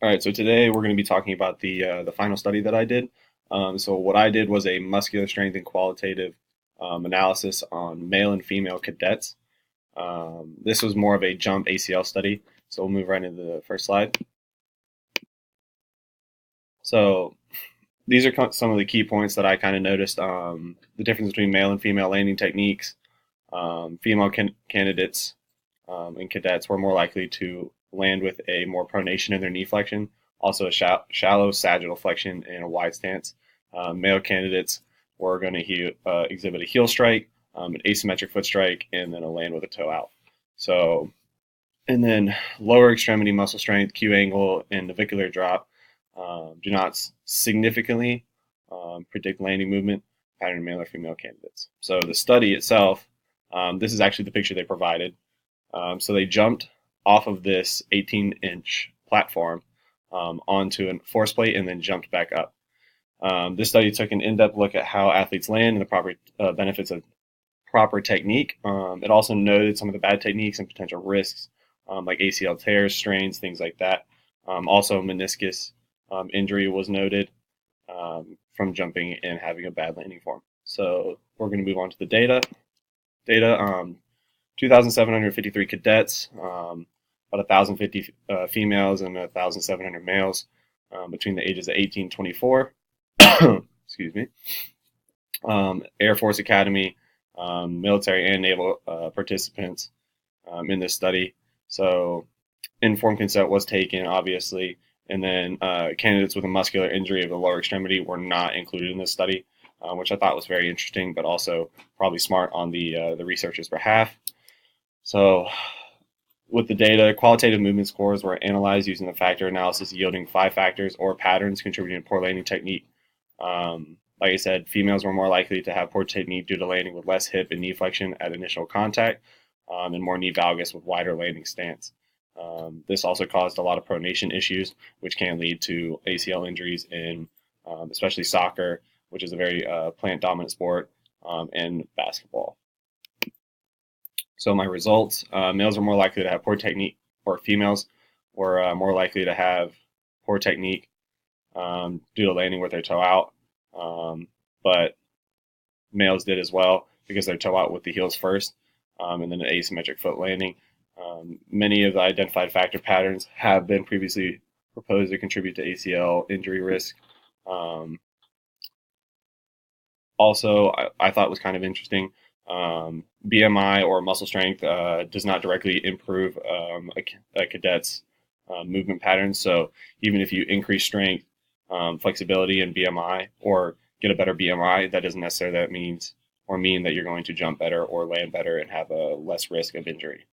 All right, so today we're going to be talking about the final study that I did. So what I did was a muscular strength and qualitative analysis on male and female cadets. This was more of a jump ACL study. So we'll move right into the first slide. So these are some of the key points that I kind of noticed. The difference between male and female landing techniques. Female candidates and cadets were more likely to land with a more pronation in their knee flexion, also a shallow sagittal flexion and a wide stance. Male candidates were going to exhibit a heel strike, an asymmetric foot strike, and then a land with a toe out. So, and then lower extremity muscle strength, Q angle, and navicular drop do not significantly predict landing movement pattern in male or female candidates. So the study itself, this is actually the picture they provided. So they jumped off of this 18-inch platform onto a force plate and then jumped back up. This study took an in-depth look at how athletes land and the proper benefits of proper technique. It also noted some of the bad techniques and potential risks, like ACL tears, strains, things like that. Also, meniscus injury was noted from jumping and having a bad landing form. So we're going to move on to the data. 2,753 cadets, about 1,050 females and 1,700 males between the ages of 18 and 24. Excuse me. Air Force Academy, military and naval participants in this study. So informed consent was taken, obviously, and then candidates with a muscular injury of the lower extremity were not included in this study, which I thought was very interesting, but also probably smart on the researchers' behalf. So with the data, qualitative movement scores were analyzed using the factor analysis yielding 5 factors or patterns contributing to poor landing technique. Like I said, females were more likely to have poor technique due to landing with less hip and knee flexion at initial contact and more knee valgus with wider landing stance. This also caused a lot of pronation issues, which can lead to ACL injuries in especially soccer, which is a very plant-dominant sport, and basketball. So my results, males are more likely to have poor technique, or females were more likely to have poor technique due to landing with their toe out. But males did as well because their toe out with the heels first, and then an asymmetric foot landing. Many of the identified factor patterns have been previously proposed to contribute to ACL injury risk. Also, I thought was kind of interesting. BMI or muscle strength does not directly improve a cadet's movement patterns. So even if you increase strength, flexibility, and BMI, or get a better BMI, that doesn't necessarily mean that you're going to jump better or land better and have a less risk of injury.